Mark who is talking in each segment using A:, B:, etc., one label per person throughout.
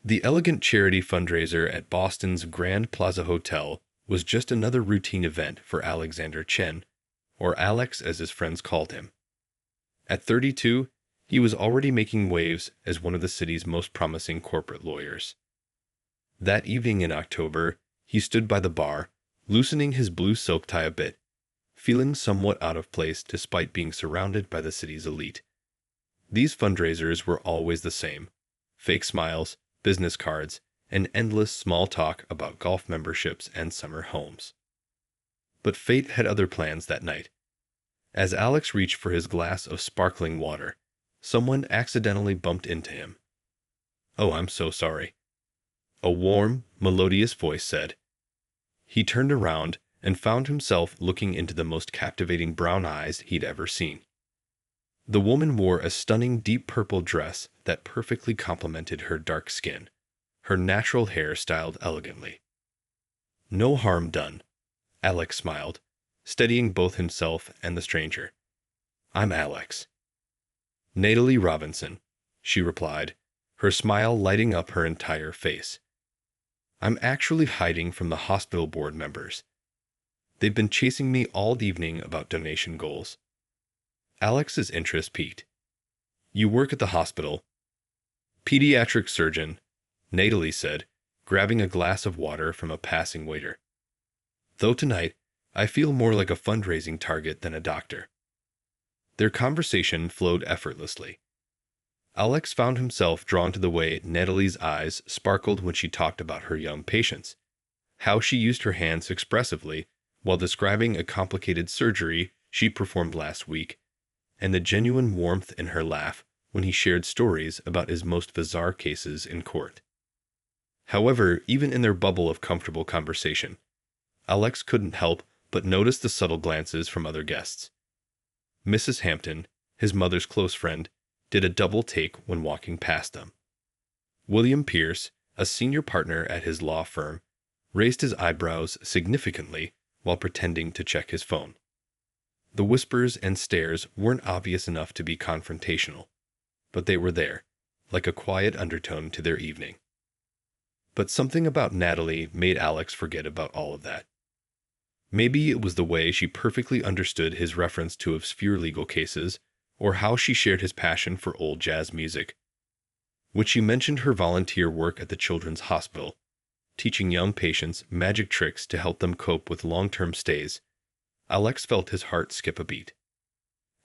A: The elegant charity fundraiser at Boston's Grand Plaza Hotel was just another routine event for Alexander Chen, or Alex as his friends called him. At 32, he was already making waves as one of the city's most promising corporate lawyers. That evening in October, he stood by the bar, loosening his blue silk tie a bit, feeling somewhat out of place despite being surrounded by the city's elite. These fundraisers were always the same: fake smiles, business cards, and endless small talk about golf memberships and summer homes. But fate had other plans that night. As Alex reached for his glass of sparkling water, someone accidentally bumped into him. "Oh, I'm so sorry," a warm, melodious voice said. He turned around and found himself looking into the most captivating brown eyes he'd ever seen. The woman wore a stunning deep purple dress that perfectly complemented her dark skin, her natural hair styled elegantly. "No harm done," Alex smiled, steadying both himself and the stranger. "I'm Alex." "Natalie Robinson," she replied, her smile lighting up her entire face. "I'm actually hiding from the hospital board members. They've been chasing me all evening about donation goals." Alex's interest piqued. "You work at the hospital?" "Pediatric surgeon," Natalie said, grabbing a glass of water from a passing waiter. "Though tonight, I feel more like a fundraising target than a doctor." Their conversation flowed effortlessly. Alex found himself drawn to the way Natalie's eyes sparkled when she talked about her young patients, how she used her hands expressively while describing a complicated surgery she performed last week, and the genuine warmth in her laugh when he shared stories about his most bizarre cases in court. However, even in their bubble of comfortable conversation, Alex couldn't help but notice the subtle glances from other guests. Mrs. Hampton, his mother's close friend, did a double take when walking past them. William Pierce, a senior partner at his law firm, raised his eyebrows significantly while pretending to check his phone. The whispers and stares weren't obvious enough to be confrontational, but they were there, like a quiet undertone to their evening. But something about Natalie made Alex forget about all of that. Maybe it was the way she perfectly understood his reference to obscure legal cases, or how she shared his passion for old jazz music. When she mentioned her volunteer work at the Children's Hospital, teaching young patients magic tricks to help them cope with long-term stays, Alex felt his heart skip a beat.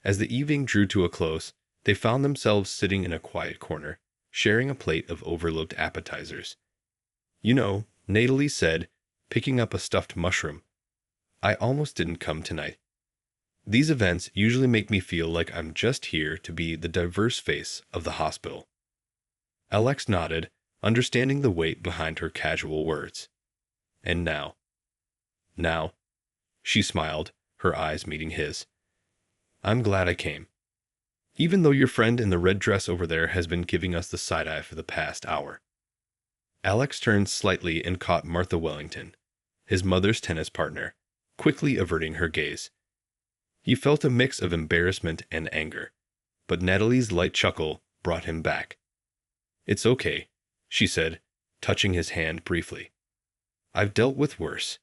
A: As the evening drew to a close, they found themselves sitting in a quiet corner, sharing a plate of overlooked appetizers. "You know," Natalie said, picking up a stuffed mushroom, "I almost didn't come tonight. These events usually make me feel like I'm just here to be the diverse face of the hospital." Alex nodded, understanding the weight behind her casual words. "And now?" "Now," she smiled, her eyes meeting his. "I'm glad I came. Even though your friend in the red dress over there has been giving us the side-eye for the past hour." Alex turned slightly and caught Martha Wellington, his mother's tennis partner, quickly averting her gaze. He felt a mix of embarrassment and anger, but Natalie's light chuckle brought him back. "It's okay," she said, touching his hand briefly. "I've dealt with worse.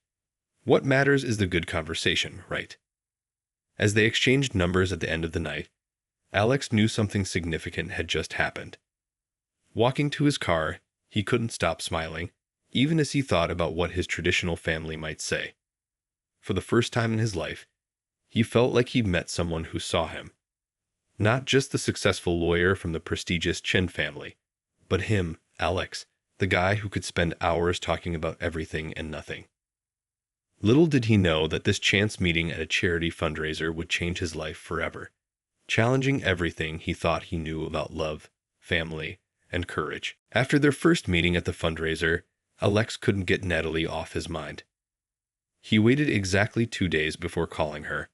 A: What matters is the good conversation, right?" As they exchanged numbers at the end of the night, Alex knew something significant had just happened. Walking to his car, he couldn't stop smiling, even as he thought about what his traditional family might say. For the first time in his life, he felt like he'd met someone who saw him. Not just the successful lawyer from the prestigious Chen family, but him, Alex, the guy who could spend hours talking about everything and nothing. Little did he know that this chance meeting at a charity fundraiser would change his life forever, challenging everything he thought he knew about love, family, and courage. After their first meeting at the fundraiser, Alex couldn't get Natalie off his mind. He waited exactly 2 days before calling her,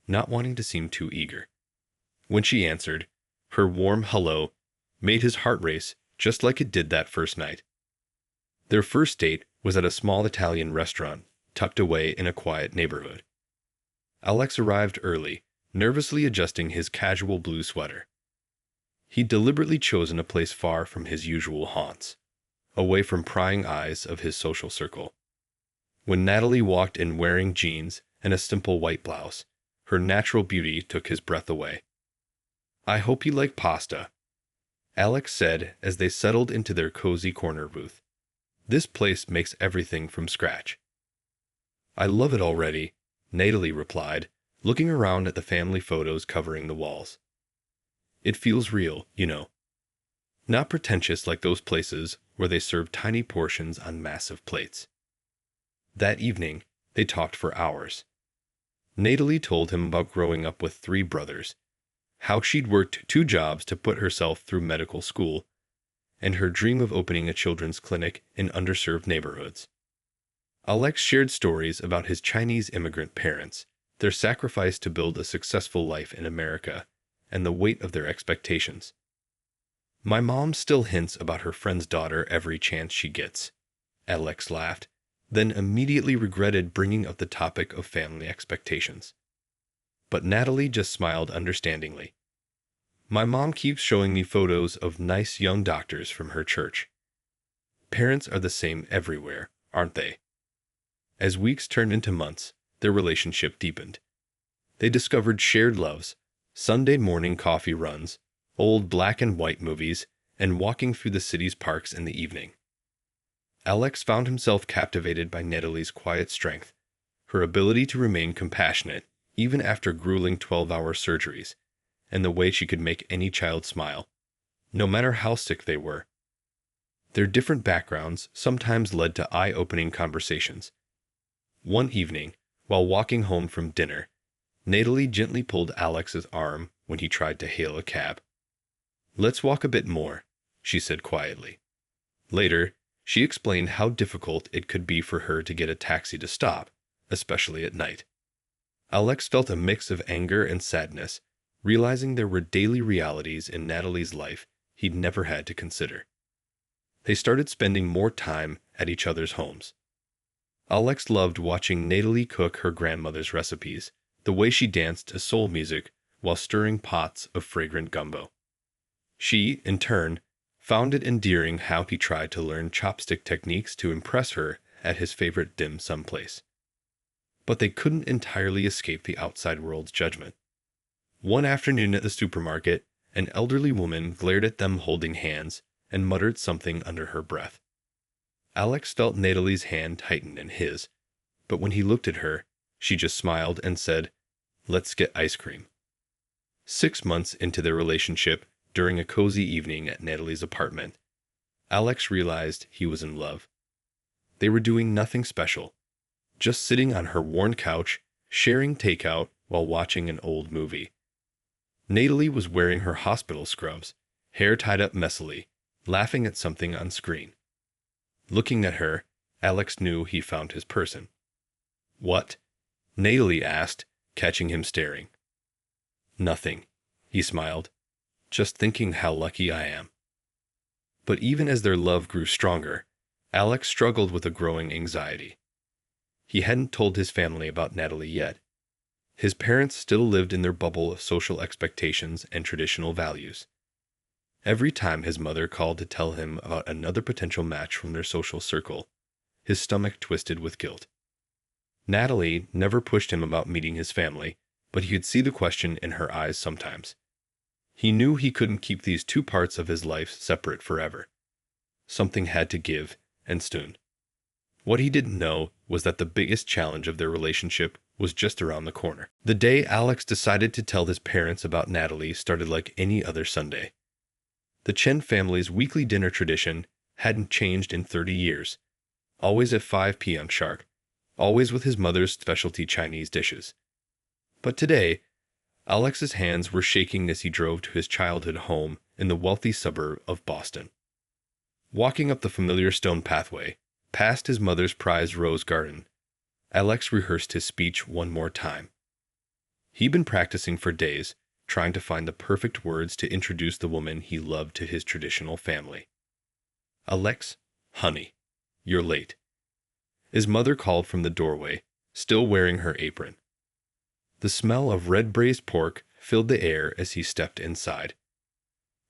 A: not wanting to seem too eager. When she answered, her warm hello made his heart race just like it did that first night. Their first date was at a small Italian restaurant tucked away in a quiet neighborhood. Alex arrived early, nervously adjusting his casual blue sweater. He'd deliberately chosen a place far from his usual haunts, away from prying eyes of his social circle. When Natalie walked in wearing jeans and a simple white blouse, her natural beauty took his breath away. "I hope you like pasta," Alex said as they settled into their cozy corner booth. "This place makes everything from scratch." "I love it already," Natalie replied, looking around at the family photos covering the walls. "It feels real, you know. Not pretentious like those places where they serve tiny portions on massive plates." That evening, they talked for hours. Natalie told him about growing up with 3 brothers, how she'd worked 2 jobs to put herself through medical school, and her dream of opening a children's clinic in underserved neighborhoods. Alex shared stories about his Chinese immigrant parents, their sacrifice to build a successful life in America, and the weight of their expectations. "My mom still hints about her friend's daughter every chance she gets," Alex laughed, then immediately regretted bringing up the topic of family expectations. But Natalie just smiled understandingly. "My mom keeps showing me photos of nice young doctors from her church. Parents are the same everywhere, aren't they?" As weeks turned into months, their relationship deepened. They discovered shared loves, Sunday morning coffee runs, old black and white movies, and walking through the city's parks in the evening. Alex found himself captivated by Natalie's quiet strength, her ability to remain compassionate even after grueling 12-hour surgeries, and the way she could make any child smile, no matter how sick they were. Their different backgrounds sometimes led to eye-opening conversations. One evening, while walking home from dinner, Natalie gently pulled Alex's arm when he tried to hail a cab. "Let's walk a bit more," she said quietly. Later, she explained how difficult it could be for her to get a taxi to stop, especially at night. Alex felt a mix of anger and sadness, realizing there were daily realities in Natalie's life he'd never had to consider. They started spending more time at each other's homes. Alex loved watching Natalie cook her grandmother's recipes, the way she danced to soul music while stirring pots of fragrant gumbo. She, in turn, found it endearing how he tried to learn chopstick techniques to impress her at his favorite dim sum place. But they couldn't entirely escape the outside world's judgment. One afternoon at the supermarket, an elderly woman glared at them holding hands and muttered something under her breath. Alex felt Natalie's hand tighten in his, but when he looked at her, she just smiled and said, "Let's get ice cream." 6 months into their relationship, during a cozy evening at Natalie's apartment, Alex realized he was in love. They were doing nothing special, just sitting on her worn couch, sharing takeout while watching an old movie. Natalie was wearing her hospital scrubs, hair tied up messily, laughing at something on screen. Looking at her, Alex knew he found his person. "What?" Natalie asked, catching him staring. "Nothing," he smiled. "Just thinking how lucky I am." But even as their love grew stronger, Alex struggled with a growing anxiety. He hadn't told his family about Natalie yet. His parents still lived in their bubble of social expectations and traditional values. Every time his mother called to tell him about another potential match from their social circle, his stomach twisted with guilt. Natalie never pushed him about meeting his family, but he could see the question in her eyes sometimes. He knew he couldn't keep these 2 parts of his life separate forever. Something had to give, and soon. What he didn't know was that the biggest challenge of their relationship was just around the corner. The day Alex decided to tell his parents about Natalie started like any other Sunday. The Chen family's weekly dinner tradition hadn't changed in 30 years, always at 5 p.m. sharp, always with his mother's specialty Chinese dishes. But today, Alex's hands were shaking as he drove to his childhood home in the wealthy suburb of Boston. Walking up the familiar stone pathway, past his mother's prized rose garden, Alex rehearsed his speech one more time. He'd been practicing for days, trying to find the perfect words to introduce the woman he loved to his traditional family. "Alex, honey, you're late." His mother called from the doorway, still wearing her apron. The smell of red braised pork filled the air as he stepped inside.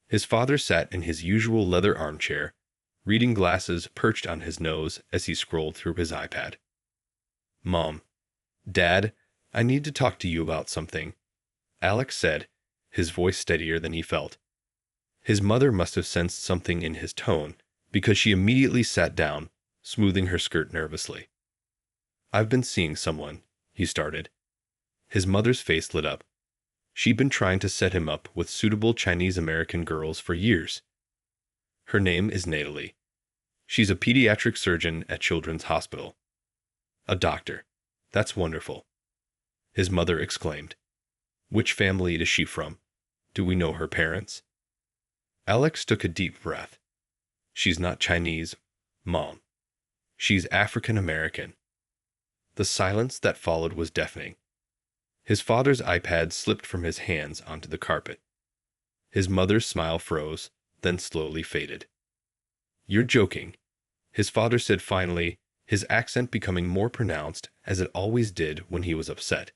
A: His father sat in his usual leather armchair, reading glasses perched on his nose as he scrolled through his iPad. "Mom, Dad, I need to talk to you about something," Alex said, his voice steadier than he felt. His mother must have sensed something in his tone, because she immediately sat down, smoothing her skirt nervously. "I've been seeing someone," he started. His mother's face lit up. She'd been trying to set him up with suitable Chinese-American girls for years. "Her name is Natalie. She's a pediatric surgeon at Children's Hospital." "A doctor. That's wonderful," his mother exclaimed. "Which family is she from? Do we know her parents?" Alex took a deep breath. "She's not Chinese, Mom. She's African American." The silence that followed was deafening. His father's iPad slipped from his hands onto the carpet. His mother's smile froze, then slowly faded. "You're joking," his father said finally, his accent becoming more pronounced as it always did when he was upset.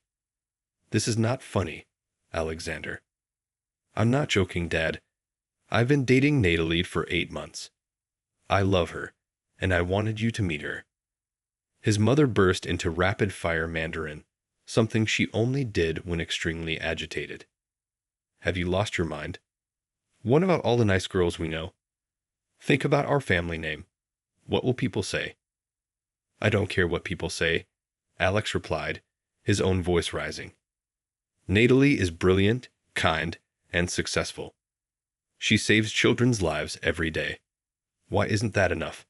A: "This is not funny, Alexander." "I'm not joking, Dad. I've been dating Natalie for 8 months. I love her, and I wanted you to meet her." His mother burst into rapid-fire Mandarin, something she only did when extremely agitated. "Have you lost your mind? What about all the nice girls we know? Think about our family name. What will people say?" "I don't care what people say," Alex replied, his own voice rising. "Natalie is brilliant, kind, and successful. She saves children's lives every day. Why isn't that enough?"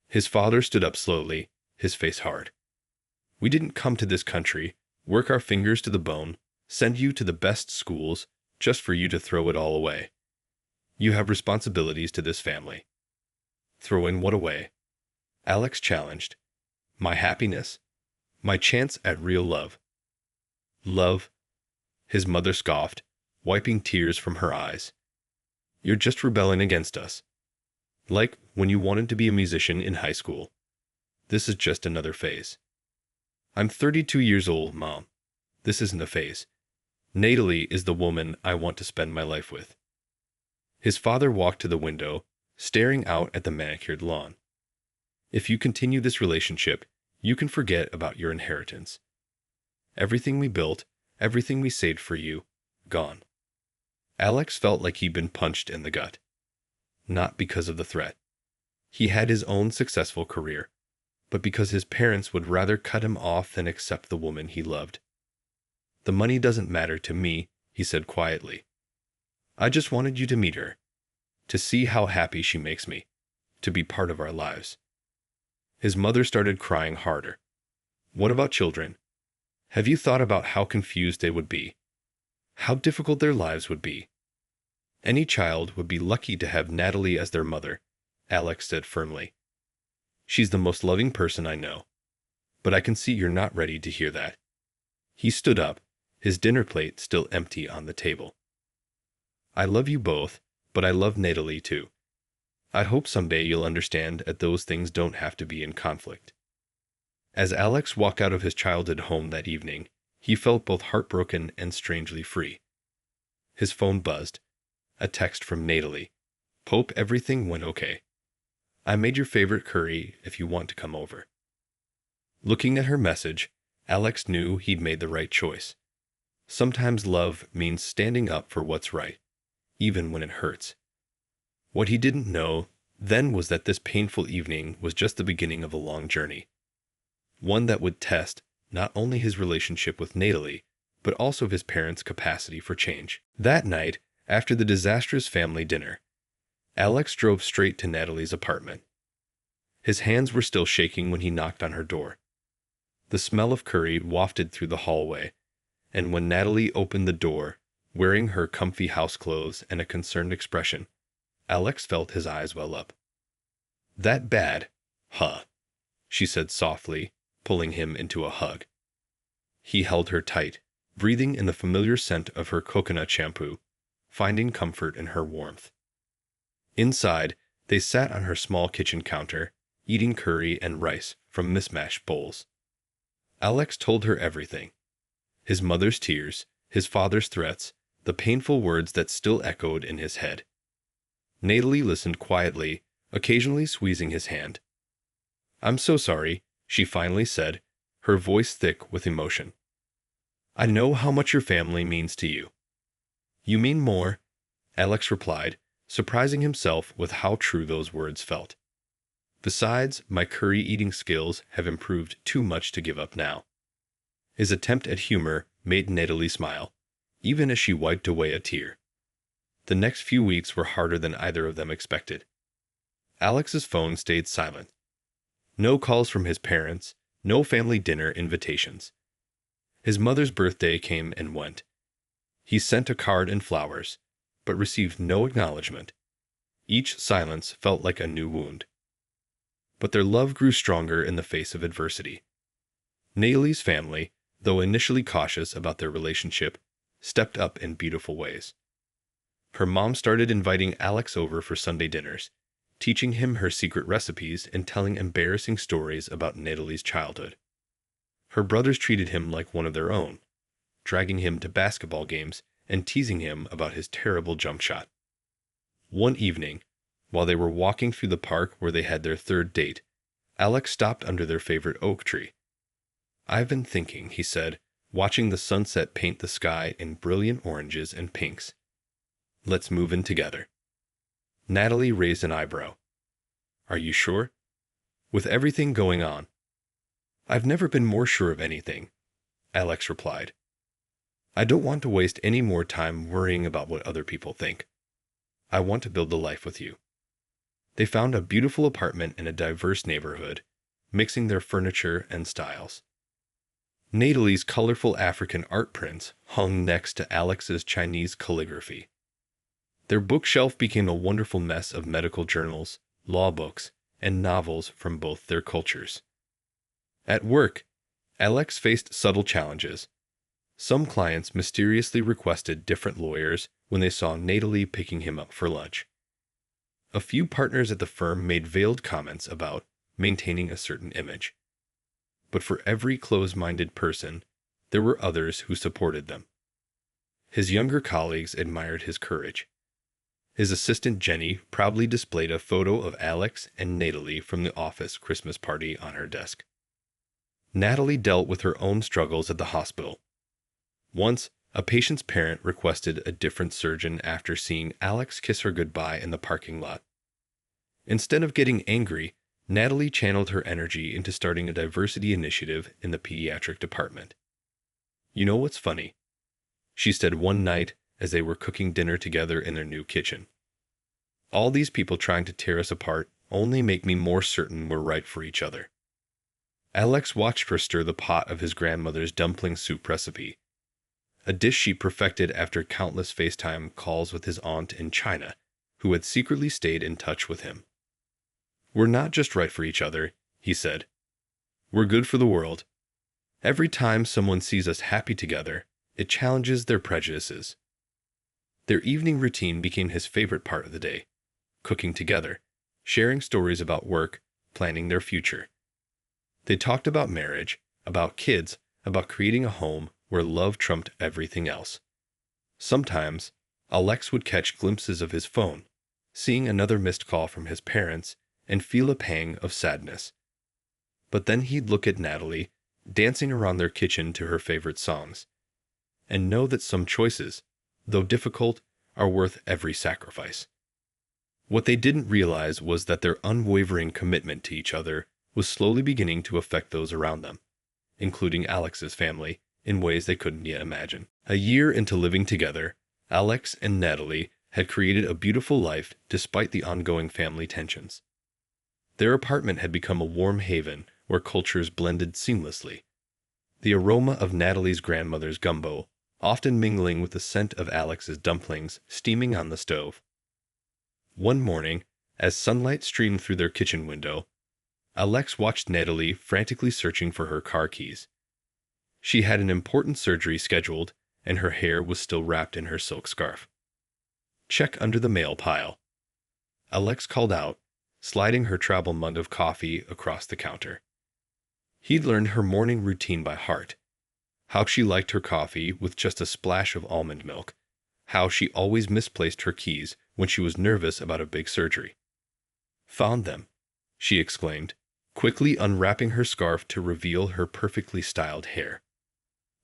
A: His father stood up slowly, his face hard. "We didn't come to this country, work our fingers to the bone, send you to the best schools, just for you to throw it all away. You have responsibilities to this family." "Throwing what away?" Alex challenged. "My happiness. My chance at real love." "Love?" his mother scoffed, wiping tears from her eyes. "You're just rebelling against us. Like when you wanted to be a musician in high school. This is just another phase." "I'm 32 years old, Mom. This isn't a phase. Natalie is the woman I want to spend my life with." His father walked to the window, staring out at the manicured lawn. "If you continue this relationship, you can forget about your inheritance. Everything we built, everything we saved for you, gone." Alex felt like he'd been punched in the gut. Not because of the threat. He had his own successful career, but because his parents would rather cut him off than accept the woman he loved. "The money doesn't matter to me," he said quietly. "I just wanted you to meet her, to see how happy she makes me, to be part of our lives." His mother started crying harder. "What about children? Have you thought about how confused they would be? How difficult their lives would be?" "Any child would be lucky to have Natalie as their mother," Alex said firmly. "She's the most loving person I know. But I can see you're not ready to hear that." He stood up, his dinner plate still empty on the table. "I love you both, but I love Natalie too. I hope someday you'll understand that those things don't have to be in conflict." As Alex walked out of his childhood home that evening, he felt both heartbroken and strangely free. His phone buzzed. A text from Natalie. "Hope everything went okay. I made your favorite curry if you want to come over." Looking at her message, Alex knew he'd made the right choice. Sometimes love means standing up for what's right, even when it hurts. What he didn't know then was that this painful evening was just the beginning of a long journey. One that would test not only his relationship with Natalie, but also his parents' capacity for change. That night, after the disastrous family dinner, Alex drove straight to Natalie's apartment. His hands were still shaking when he knocked on her door. The smell of curry wafted through the hallway, and when Natalie opened the door, wearing her comfy house clothes and a concerned expression, Alex felt his eyes well up. "That bad, huh?" she said softly, pulling him into a hug. He held her tight, breathing in the familiar scent of her coconut shampoo, finding comfort in her warmth. Inside, they sat on her small kitchen counter, eating curry and rice from mismatched bowls. Alex told her everything. His mother's tears, his father's threats, the painful words that still echoed in his head. Natalie listened quietly, occasionally squeezing his hand. "I'm so sorry," she finally said, her voice thick with emotion. "I know how much your family means to you." "You mean more," Alex replied, surprising himself with how true those words felt. "Besides, my curry-eating skills have improved too much to give up now." His attempt at humor made Natalie smile, even as she wiped away a tear. The next few weeks were harder than either of them expected. Alex's phone stayed silent. No calls from his parents, no family dinner invitations. His mother's birthday came and went. He sent a card and flowers, but received no acknowledgement. Each silence felt like a new wound. But their love grew stronger in the face of adversity. Natalie's family, though initially cautious about their relationship, stepped up in beautiful ways. Her mom started inviting Alex over for Sunday dinners, teaching him her secret recipes and telling embarrassing stories about Natalie's childhood. Her brothers treated him like one of their own, dragging him to basketball games and teasing him about his terrible jump shot. One evening, while they were walking through the park where they had their third date, Alex stopped under their favorite oak tree. "I've been thinking," he said, watching the sunset paint the sky in brilliant oranges and pinks. "Let's move in together." Natalie raised an eyebrow. "Are you sure?" "With everything going on." "I've never been more sure of anything," Alex replied. "I don't want to waste any more time worrying about what other people think. I want to build a life with you." They found a beautiful apartment in a diverse neighborhood, mixing their furniture and styles. Natalie's colorful African art prints hung next to Alex's Chinese calligraphy. Their bookshelf became a wonderful mess of medical journals, law books, and novels from both their cultures. At work, Alex faced subtle challenges. Some clients mysteriously requested different lawyers when they saw Natalie picking him up for lunch. A few partners at the firm made veiled comments about maintaining a certain image. But for every closed-minded person, there were others who supported them. His younger colleagues admired his courage. His assistant Jenny proudly displayed a photo of Alex and Natalie from the office Christmas party on her desk. Natalie dealt with her own struggles at the hospital. Once, a patient's parent requested a different surgeon after seeing Alex kiss her goodbye in the parking lot. Instead of getting angry, Natalie channeled her energy into starting a diversity initiative in the pediatric department. "You know what's funny?" she said one night as they were cooking dinner together in their new kitchen. "All these people trying to tear us apart only make me more certain we're right for each other." Alex watched her stir the pot of his grandmother's dumpling soup recipe, a dish she perfected after countless FaceTime calls with his aunt in China, who had secretly stayed in touch with him. "We're not just right for each other," he said. "We're good for the world. Every time someone sees us happy together, it challenges their prejudices." Their evening routine became his favorite part of the day, cooking together, sharing stories about work, planning their future. They talked about marriage, about kids, about creating a home where love trumped everything else. Sometimes, Alex would catch glimpses of his phone, seeing another missed call from his parents, and feel a pang of sadness. But then he'd look at Natalie, dancing around their kitchen to her favorite songs, and know that some choices, though difficult, are worth every sacrifice. What they didn't realize was that their unwavering commitment to each other was slowly beginning to affect those around them, including Alex's family, in ways they couldn't yet imagine. A year into living together, Alex and Natalie had created a beautiful life despite the ongoing family tensions. Their apartment had become a warm haven where cultures blended seamlessly. The aroma of Natalie's grandmother's gumbo, often mingling with the scent of Alex's dumplings steaming on the stove. One morning, as sunlight streamed through their kitchen window, Alex watched Natalie frantically searching for her car keys. She had an important surgery scheduled, and her hair was still wrapped in her silk scarf. "Check under the mail pile," Alex called out, sliding her travel mug of coffee across the counter. He'd learned her morning routine by heart. How she liked her coffee with just a splash of almond milk. How she always misplaced her keys when she was nervous about a big surgery. Found them, she exclaimed, quickly unwrapping her scarf to reveal her perfectly styled hair.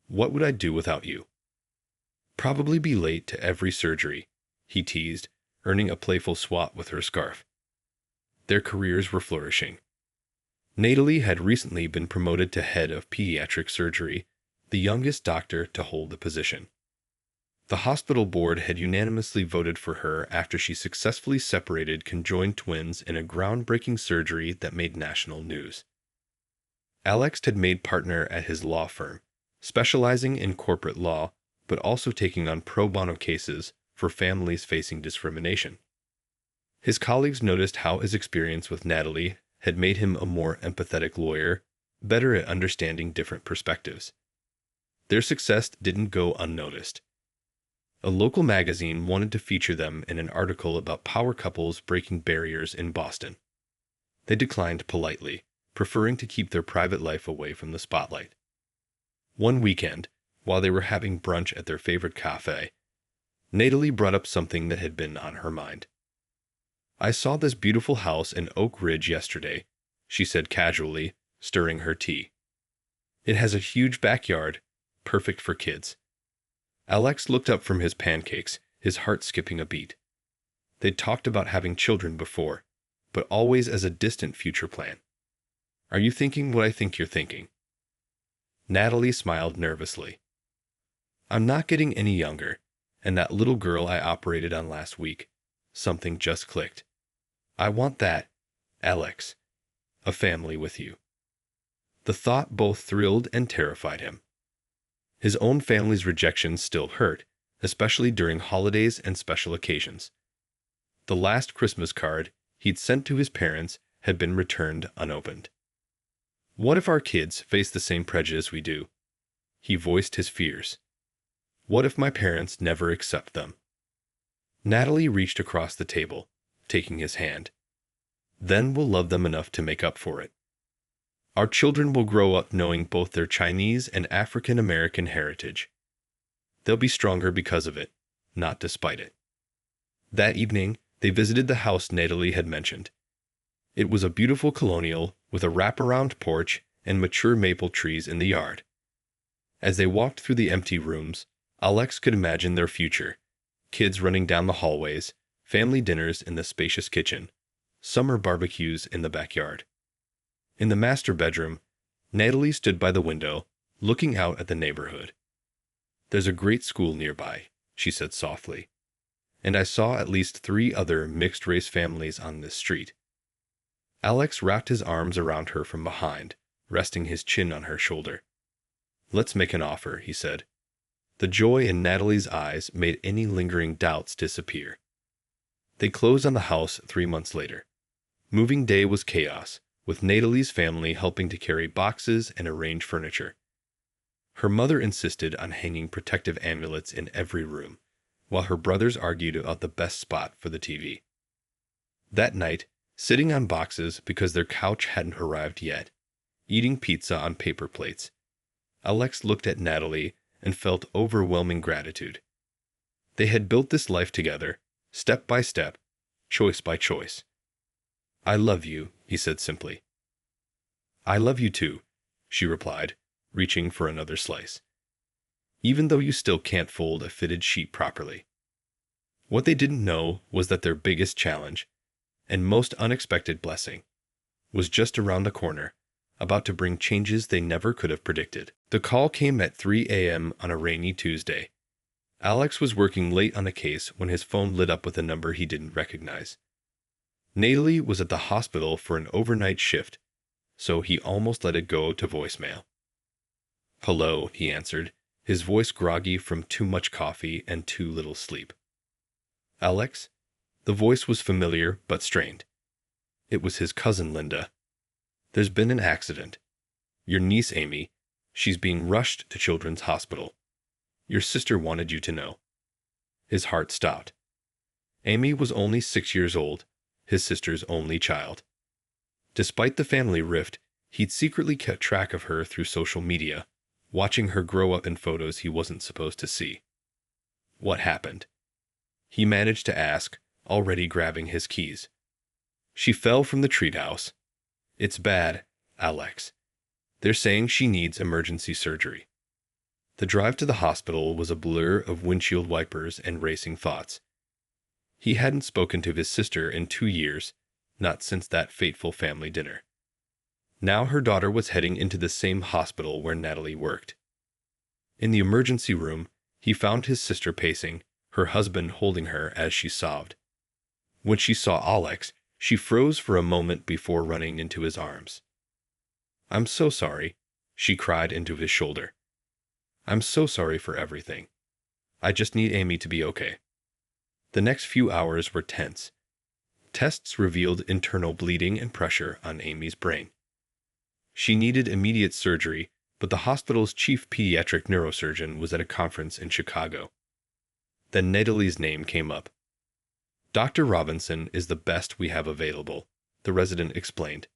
A: What would I do without you? Probably be late to every surgery, he teased, earning a playful swat with her scarf. Their careers were flourishing. Natalie had recently been promoted to head of pediatric surgery, the youngest doctor to hold the position. The hospital board had unanimously voted for her after she successfully separated conjoined twins in a groundbreaking surgery that made national news. Alex had made partner at his law firm, specializing in corporate law, but also taking on pro bono cases for families facing discrimination. His colleagues noticed how his experience with Natalie had made him a more empathetic lawyer, better at understanding different perspectives. Their success didn't go unnoticed. A local magazine wanted to feature them in an article about power couples breaking barriers in Boston. They declined politely, preferring to keep their private life away from the spotlight. One weekend, while they were having brunch at their favorite cafe, Natalie brought up something that had been on her mind. I saw this beautiful house in Oak Ridge yesterday, she said casually, stirring her tea. It has a huge backyard, perfect for kids. Alex looked up from his pancakes, his heart skipping a beat. They'd talked about having children before, but always as a distant future plan. Are you thinking what I think you're thinking? Natalie smiled nervously. I'm not getting any younger, and that little girl I operated on last week, something just clicked. I want that, Alex, a family with you. The thought both thrilled and terrified him. His own family's rejection still hurt, especially during holidays and special occasions. The last Christmas card he'd sent to his parents had been returned unopened. What if our kids face the same prejudice we do? He voiced his fears. What if my parents never accept them? Natalie reached across the table, taking his hand. Then we'll love them enough to make up for it. Our children will grow up knowing both their Chinese and African American heritage. They'll be stronger because of it, not despite it. That evening, they visited the house Natalie had mentioned. It was a beautiful colonial with a wraparound porch and mature maple trees in the yard. As they walked through the empty rooms, Alex could imagine their future. Kids running down the hallways, family dinners in the spacious kitchen, summer barbecues in the backyard. In the master bedroom, Natalie stood by the window, looking out at the neighborhood. There's a great school nearby, she said softly. And I saw at least 3 other mixed-race families on this street. Alex wrapped his arms around her from behind, resting his chin on her shoulder. Let's make an offer, he said. The joy in Natalie's eyes made any lingering doubts disappear. They closed on the house 3 months later. Moving day was chaos, with Natalie's family helping to carry boxes and arrange furniture. Her mother insisted on hanging protective amulets in every room, while her brothers argued about the best spot for the TV. That night, sitting on boxes because their couch hadn't arrived yet, eating pizza on paper plates, Alex looked at Natalie and felt overwhelming gratitude. They had built this life together, step by step, choice by choice. I love you, he said simply. I love you too, she replied, reaching for another slice. Even though you still can't fold a fitted sheet properly. What they didn't know was that their biggest challenge, and most unexpected blessing, was just around the corner, about to bring changes they never could have predicted. The call came at 3 a.m. on a rainy Tuesday. Alex was working late on a case when his phone lit up with a number he didn't recognize. Natalie was at the hospital for an overnight shift, so he almost let it go to voicemail. Hello, he answered, his voice groggy from too much coffee and too little sleep. Alex? The voice was familiar but strained. It was his cousin Linda. There's been an accident. Your niece Amy, she's being rushed to Children's Hospital. Your sister wanted you to know. His heart stopped. Amy was only 6 years old, his sister's only child. Despite the family rift, he'd secretly kept track of her through social media, watching her grow up in photos he wasn't supposed to see. What happened? He managed to ask, already grabbing his keys. She fell from the treehouse. It's bad, Alex. They're saying she needs emergency surgery. The drive to the hospital was a blur of windshield wipers and racing thoughts. He hadn't spoken to his sister in 2 years, not since that fateful family dinner. Now her daughter was heading into the same hospital where Natalie worked. In the emergency room, he found his sister pacing, her husband holding her as she sobbed. When she saw Alex, she froze for a moment before running into his arms. "I'm so sorry," she cried into his shoulder. "I'm so sorry for everything. I just need Amy to be okay." The next few hours were tense. Tests revealed internal bleeding and pressure on Amy's brain. She needed immediate surgery, but the hospital's chief pediatric neurosurgeon was at a conference in Chicago. Then Natalie's name came up. "Dr. Robinson is the best we have available," the resident explained.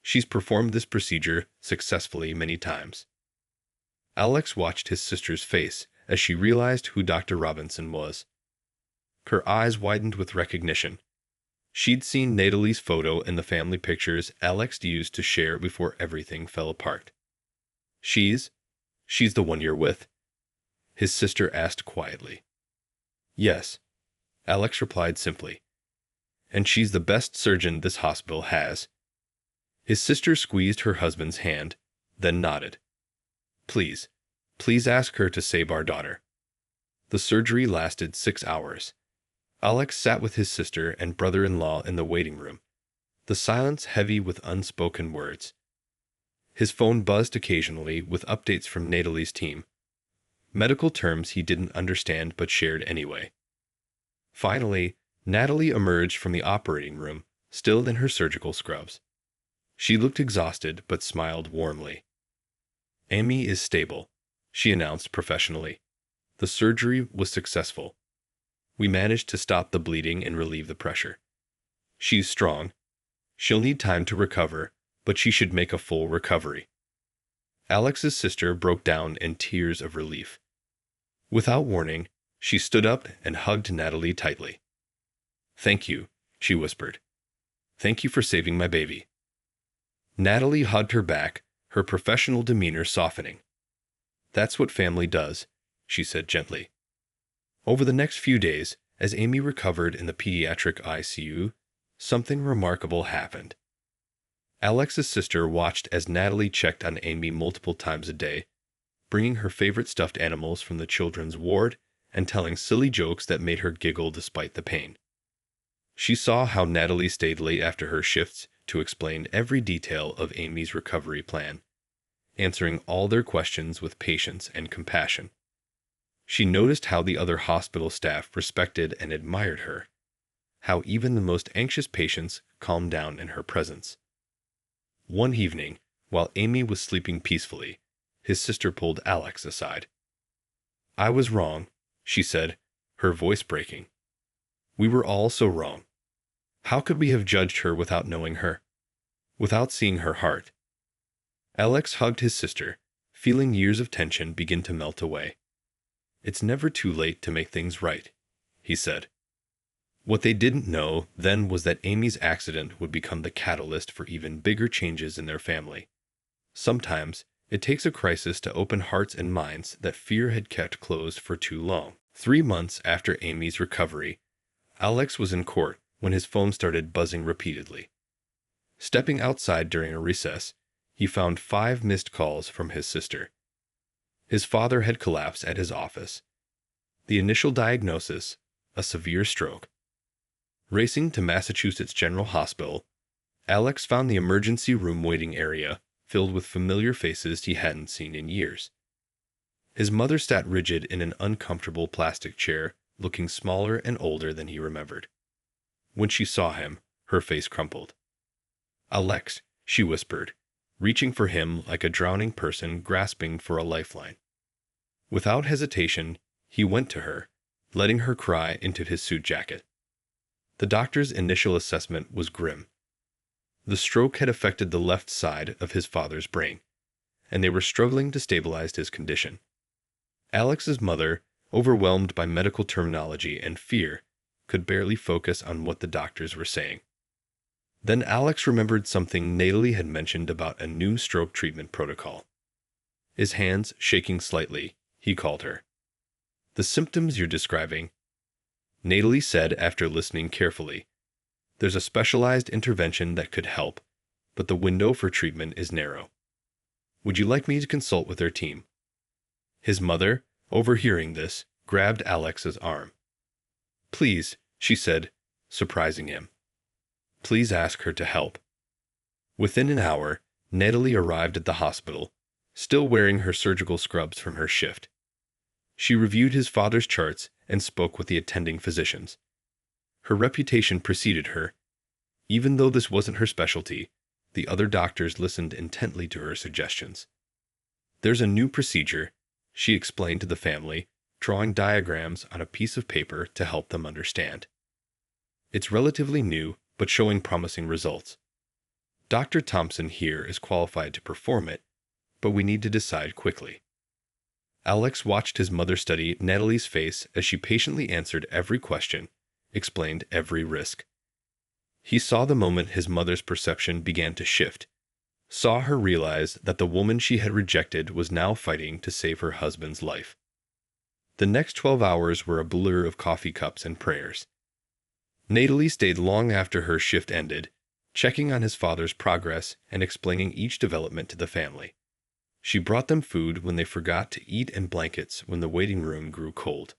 A: "She's performed this procedure successfully many times." Alex watched his sister's face as she realized who Dr. Robinson was. Her eyes widened with recognition. She'd seen Natalie's photo in the family pictures Alex used to share before everything fell apart. She's the one you're with?" his sister asked quietly. "Yes," Alex replied simply. "And she's the best surgeon this hospital has." His sister squeezed her husband's hand, then nodded. Please ask her to save our daughter." The surgery lasted 6 hours. Alex sat with his sister and brother-in-law in the waiting room, the silence heavy with unspoken words. His phone buzzed occasionally with updates from Natalie's team, medical terms he didn't understand but shared anyway. Finally, Natalie emerged from the operating room, still in her surgical scrubs. She looked exhausted but smiled warmly. "Amy is stable," she announced professionally. "The surgery was successful. We managed to stop the bleeding and relieve the pressure. She's strong. She'll need time to recover, but she should make a full recovery." Alex's sister broke down in tears of relief. Without warning, she stood up and hugged Natalie tightly. "Thank you," she whispered. "Thank you for saving my baby." Natalie hugged her back, her professional demeanor softening. "That's what family does," she said gently. Over the next few days, as Amy recovered in the pediatric ICU, something remarkable happened. Alex's sister watched as Natalie checked on Amy multiple times a day, bringing her favorite stuffed animals from the children's ward and telling silly jokes that made her giggle despite the pain. She saw how Natalie stayed late after her shifts to explain every detail of Amy's recovery plan, answering all their questions with patience and compassion. She noticed how the other hospital staff respected and admired her, how even the most anxious patients calmed down in her presence. One evening, while Amy was sleeping peacefully, his sister pulled Alex aside. "I was wrong," she said, her voice breaking. "We were all so wrong. How could we have judged her without knowing her, without seeing her heart?" Alex hugged his sister, feeling years of tension begin to melt away. "It's never too late to make things right," he said. What they didn't know then was that Amy's accident would become the catalyst for even bigger changes in their family. Sometimes, it takes a crisis to open hearts and minds that fear had kept closed for too long. 3 months after Amy's recovery, Alex was in court when his phone started buzzing repeatedly. Stepping outside during a recess, he found 5 missed calls from his sister. His father had collapsed at his office. The initial diagnosis, a severe stroke. Racing to Massachusetts General Hospital, Alex found the emergency room waiting area filled with familiar faces he hadn't seen in years. His mother sat rigid in an uncomfortable plastic chair, looking smaller and older than he remembered. When she saw him, her face crumpled. "Alex," she whispered, reaching for him like a drowning person grasping for a lifeline. Without hesitation, he went to her, letting her cry into his suit jacket. The doctor's initial assessment was grim. The stroke had affected the left side of his father's brain, and they were struggling to stabilize his condition. Alex's mother, overwhelmed by medical terminology and fear, could barely focus on what the doctors were saying. Then Alex remembered something Natalie had mentioned about a new stroke treatment protocol. His hands shaking slightly, he called her. "The symptoms you're describing," Natalie said after listening carefully. "There's a specialized intervention that could help, but the window for treatment is narrow. Would you like me to consult with their team?" His mother, overhearing this, grabbed Alex's arm. "Please," she said, surprising him. "Please ask her to help." Within an hour, Natalie arrived at the hospital, still wearing her surgical scrubs from her shift. She reviewed his father's charts and spoke with the attending physicians. Her reputation preceded her. Even though this wasn't her specialty, the other doctors listened intently to her suggestions. "There's a new procedure," she explained to the family, drawing diagrams on a piece of paper to help them understand. "It's relatively new, but showing promising results. Dr. Thompson here is qualified to perform it, but we need to decide quickly." Alex watched his mother study Natalie's face as she patiently answered every question, explained every risk. He saw the moment his mother's perception began to shift, saw her realize that the woman she had rejected was now fighting to save her husband's life. The next 12 hours were a blur of coffee cups and prayers. Natalie stayed long after her shift ended, checking on his father's progress and explaining each development to the family. She brought them food when they forgot to eat and blankets when the waiting room grew cold.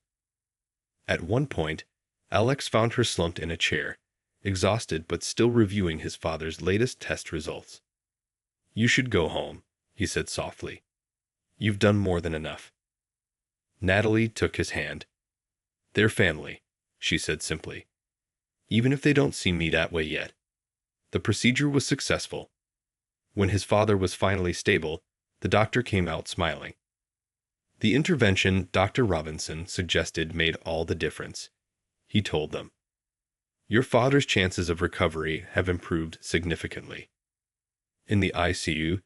A: At one point, Alex found her slumped in a chair, exhausted but still reviewing his father's latest test results. "You should go home," he said softly. "You've done more than enough." Natalie took his hand. "They're family," she said simply. "Even if they don't see me that way yet." The procedure was successful. When his father was finally stable, the doctor came out smiling. The intervention Dr. Robinson suggested made all the difference. He told them, "Your father's chances of recovery have improved significantly." In the ICU,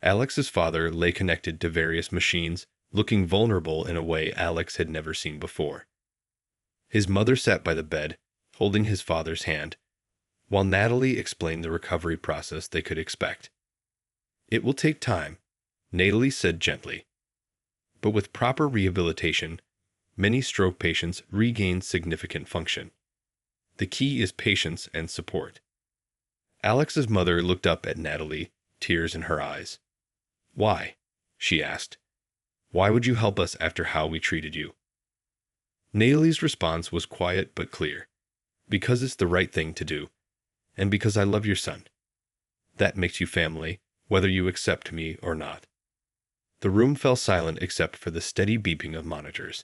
A: Alex's father lay connected to various machines, looking vulnerable in a way Alex had never seen before. His mother sat by the bed, holding his father's hand, while Natalie explained the recovery process they could expect. "It will take time," Natalie said gently. "But with proper rehabilitation, many stroke patients regain significant function. The key is patience and support." Alex's mother looked up at Natalie, tears in her eyes. "Why?" she asked. "Why would you help us after how we treated you?" Natalie's response was quiet but clear. "Because it's the right thing to do, and because I love your son. That makes you family, whether you accept me or not." The room fell silent except for the steady beeping of monitors.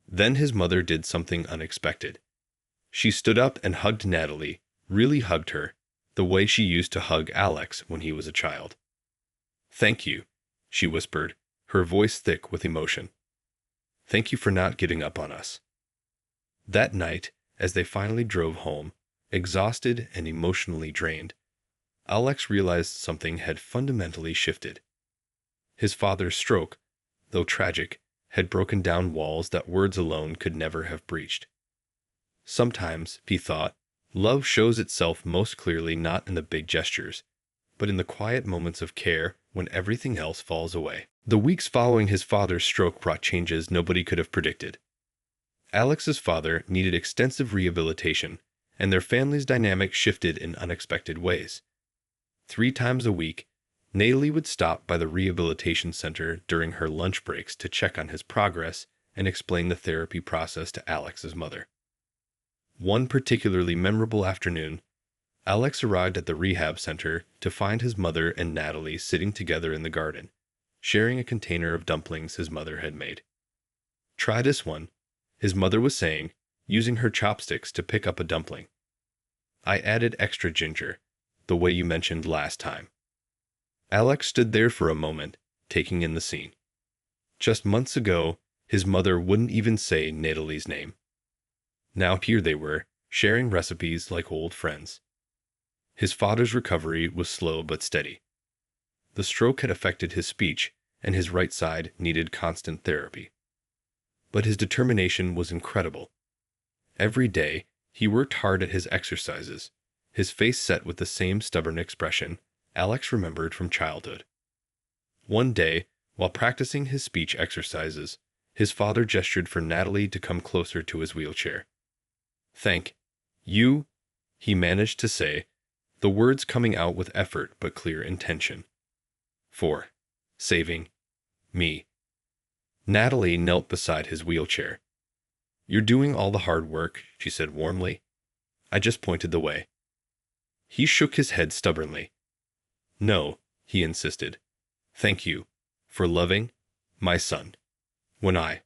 A: Then his mother did something unexpected. She stood up and hugged Natalie, really hugged her, the way she used to hug Alex when he was a child. "Thank you," she whispered, her voice thick with emotion. "Thank you for not giving up on us." That night, as they finally drove home, exhausted and emotionally drained, Alex realized something had fundamentally shifted. His father's stroke, though tragic, had broken down walls that words alone could never have breached. Sometimes, he thought, love shows itself most clearly not in the big gestures, but in the quiet moments of care when everything else falls away. The weeks following his father's stroke brought changes nobody could have predicted. Alex's father needed extensive rehabilitation, and their family's dynamic shifted in unexpected ways. 3 times a week, Natalie would stop by the rehabilitation center during her lunch breaks to check on his progress and explain the therapy process to Alex's mother. One particularly memorable afternoon, Alex arrived at the rehab center to find his mother and Natalie sitting together in the garden, sharing a container of dumplings his mother had made. "Try this one," his mother was saying, using her chopsticks to pick up a dumpling. "I added extra ginger, the way you mentioned last time." Alex stood there for a moment, taking in the scene. Just months ago, his mother wouldn't even say Natalie's name. Now here they were, sharing recipes like old friends. His father's recovery was slow but steady. The stroke had affected his speech, and his right side needed constant therapy. But his determination was incredible. Every day, he worked hard at his exercises, His face set with the same stubborn expression Alex remembered from childhood. One day, while practicing his speech exercises, his father gestured for Natalie to come closer to his wheelchair. "Thank you," he managed to say, the words coming out with effort but clear intention. "For saving me." Natalie knelt beside his wheelchair. "You're doing all the hard work," she said warmly. "I just pointed the way." He shook his head stubbornly. "No," he insisted. "Thank you for loving my son when I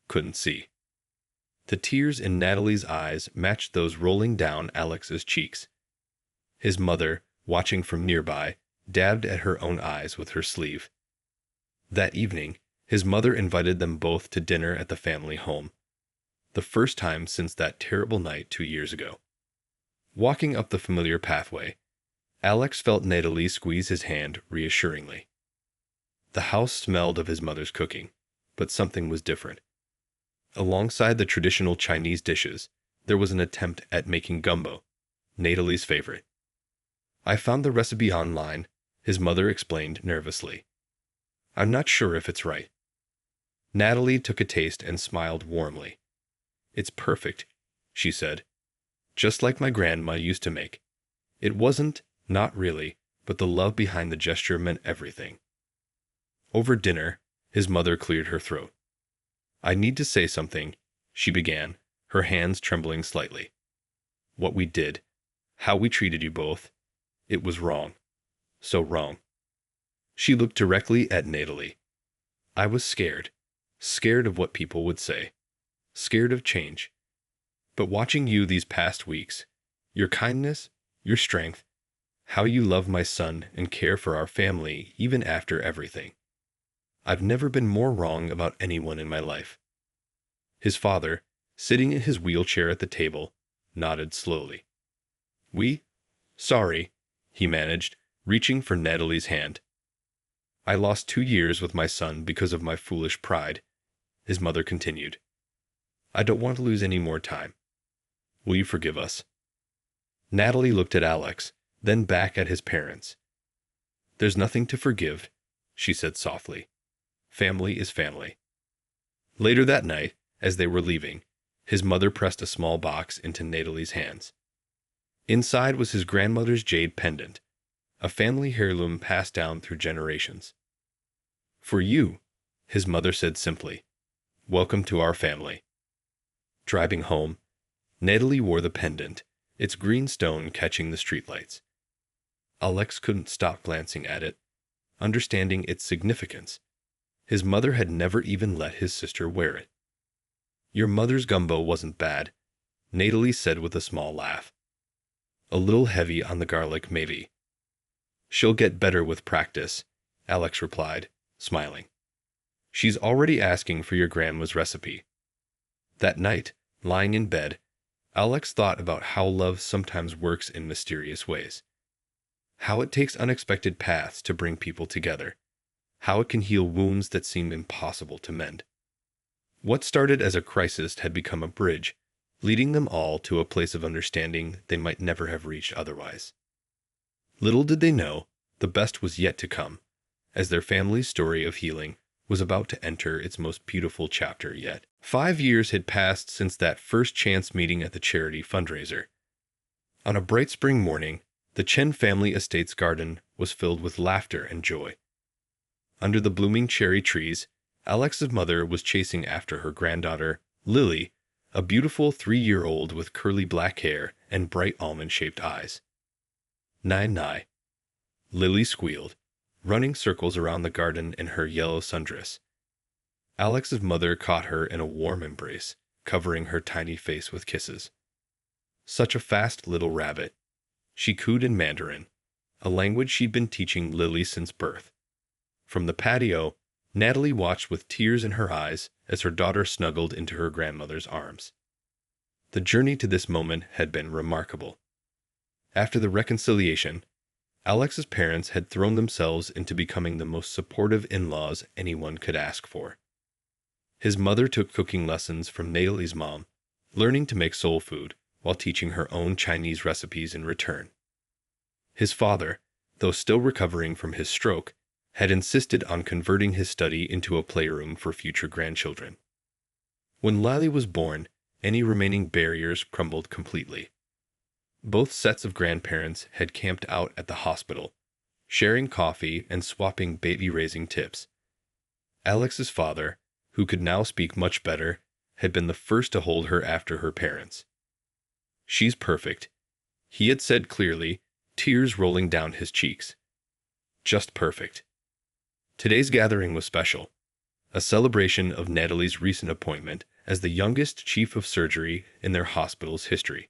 A: couldn't see." The tears in Natalie's eyes matched those rolling down Alex's cheeks. His mother, watching from nearby, dabbed at her own eyes with her sleeve. That evening, his mother invited them both to dinner at the family home. The first time since that terrible night 2 years ago. Walking up the familiar pathway, Alex felt Natalie squeeze his hand reassuringly. The house smelled of his mother's cooking, but something was different. Alongside the traditional Chinese dishes, there was an attempt at making gumbo, Natalie's favorite. "I found the recipe online," his mother explained nervously. "I'm not sure if it's right." Natalie took a taste and smiled warmly. "It's perfect," she said. "Just like my grandma used to make. It wasn't, not really, but the love behind the gesture meant everything." Over dinner, his mother cleared her throat. "I need to say something," she began, her hands trembling slightly. "What we did, how we treated you both, it was wrong. So wrong." She looked directly at Natalie. "I was scared. Scared of what people would say. Scared of change. But watching you these past weeks, your kindness, your strength, how you love my son and care for our family even after everything. I've never been more wrong about anyone in my life." His father, sitting in his wheelchair at the table, nodded slowly. Sorry," he managed, reaching for Natalie's hand. "I lost 2 years with my son because of my foolish pride," his mother continued. "I don't want to lose any more time. Will you forgive us?" Natalie looked at Alex, then back at his parents. "There's nothing to forgive," she said softly. "Family is family." Later that night, as they were leaving, his mother pressed a small box into Natalie's hands. Inside was his grandmother's jade pendant, a family heirloom passed down through generations. "For you," his mother said simply. "Welcome to our family." Driving home, Natalie wore the pendant, its green stone catching the streetlights. Alex couldn't stop glancing at it, understanding its significance. His mother had never even let his sister wear it. "Your mother's gumbo wasn't bad," Natalie said with a small laugh. "A little heavy on the garlic, maybe." "She'll get better with practice," Alex replied, smiling. "She's already asking for your grandma's recipe." That night, lying in bed, Alex thought about how love sometimes works in mysterious ways. How it takes unexpected paths to bring people together. How it can heal wounds that seem impossible to mend. What started as a crisis had become a bridge, leading them all to a place of understanding they might never have reached otherwise. Little did they know, the best was yet to come, as their family's story of healing was about to enter its most beautiful chapter yet. 5 years had passed since that first chance meeting at the charity fundraiser. On a bright spring morning, the Chen family estate's garden was filled with laughter and joy. Under the blooming cherry trees, Alex's mother was chasing after her granddaughter, Lily, a beautiful 3-year-old with curly black hair and bright almond-shaped eyes. "Nai, nai," Lily squealed, running circles around the garden in her yellow sundress. Alex's mother caught her in a warm embrace, covering her tiny face with kisses. Such a fast little rabbit. She cooed in Mandarin, a language she'd been teaching Lily since birth. From the patio, Natalie watched with tears in her eyes as her daughter snuggled into her grandmother's arms. The journey to this moment had been remarkable. After the reconciliation, Alex's parents had thrown themselves into becoming the most supportive in-laws anyone could ask for. His mother took cooking lessons from Natalie's mom, learning to make soul food while teaching her own Chinese recipes in return. His father, though still recovering from his stroke, had insisted on converting his study into a playroom for future grandchildren. When Lily was born, any remaining barriers crumbled completely. Both sets of grandparents had camped out at the hospital, sharing coffee and swapping baby-raising tips. Alex's father, who could now speak much better, had been the first to hold her after her parents. "She's perfect," he had said clearly, tears rolling down his cheeks. "Just perfect." Today's gathering was special, a celebration of Natalie's recent appointment as the youngest chief of surgery in their hospital's history.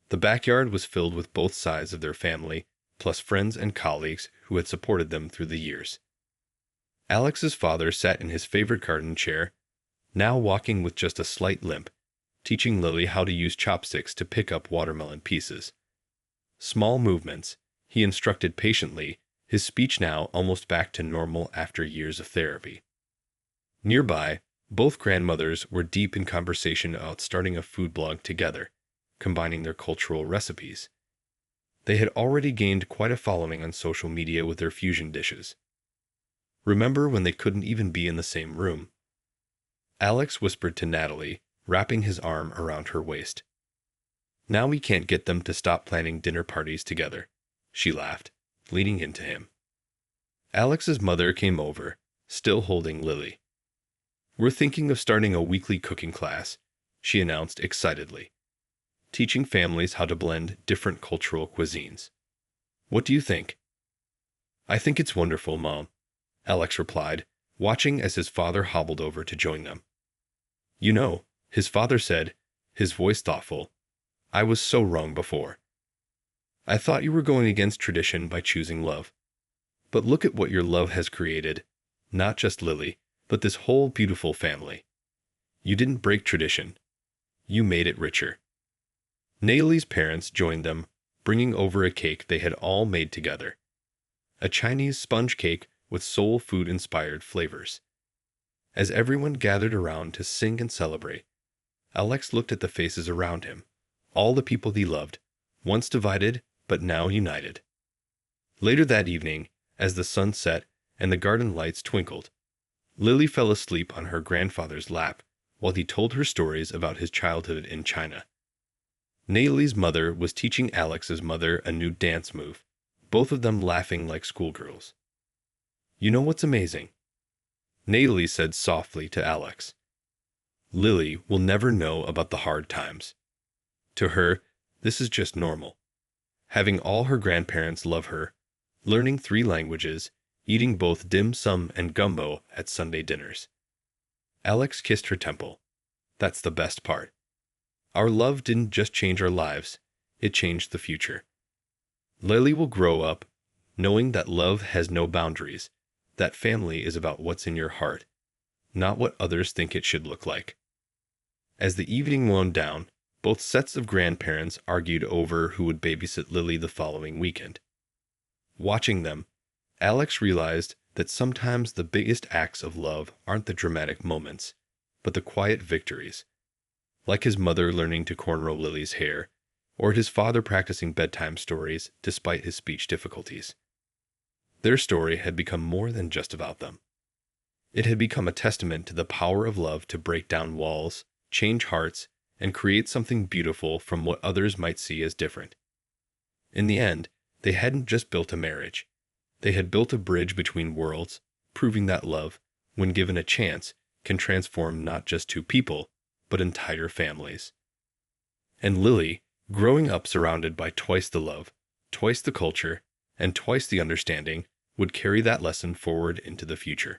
A: The backyard was filled with both sides of their family, plus friends and colleagues who had supported them through the years. Alex's father sat in his favorite garden chair, now walking with just a slight limp, teaching Lily how to use chopsticks to pick up watermelon pieces. Small movements, he instructed patiently, his speech now almost back to normal after years of therapy. Nearby, both grandmothers were deep in conversation about starting a food blog together, combining their cultural recipes. They had already gained quite a following on social media with their fusion dishes. Remember when they couldn't even be in the same room? Alex whispered to Natalie, wrapping his arm around her waist. "Now we can't get them to stop planning dinner parties together," she laughed, leaning into him. Alex's mother came over, still holding Lily. "We're thinking of starting a weekly cooking class," she announced excitedly, "teaching families how to blend different cultural cuisines. What do you think?" "I think it's wonderful, Mom," Alex replied, watching as his father hobbled over to join them. "You know," his father said, his voice thoughtful, "I was so wrong before. I thought you were going against tradition by choosing love. But look at what your love has created, not just Lily, but this whole beautiful family. You didn't break tradition. You made it richer." Natalie's parents joined them, bringing over a cake they had all made together. A Chinese sponge cake with soul food-inspired flavors. As everyone gathered around to sing and celebrate, Alex looked at the faces around him, all the people he loved, once divided but now united. Later that evening, as the sun set and the garden lights twinkled, Lily fell asleep on her grandfather's lap while he told her stories about his childhood in China. Natalie's mother was teaching Alex's mother a new dance move, both of them laughing like schoolgirls. "You know what's amazing?" Natalie said softly to Alex. "Lily will never know about the hard times. To her, this is just normal. Having all her grandparents love her, learning 3 languages, eating both dim sum and gumbo at Sunday dinners." Alex kissed her temple. "That's the best part. Our love didn't just change our lives, it changed the future. Lily will grow up knowing that love has no boundaries, that family is about what's in your heart, not what others think it should look like." As the evening wound down, both sets of grandparents argued over who would babysit Lily the following weekend. Watching them, Alex realized that sometimes the biggest acts of love aren't the dramatic moments, but the quiet victories. Like his mother learning to cornrow Lily's hair, or his father practicing bedtime stories despite his speech difficulties. Their story had become more than just about them. It had become a testament to the power of love to break down walls, change hearts, and create something beautiful from what others might see as different. In the end, they hadn't just built a marriage. They had built a bridge between worlds, proving that love, when given a chance, can transform not just 2 people, but entire families. And Lily, growing up surrounded by twice the love, twice the culture, and twice the understanding, would carry that lesson forward into the future.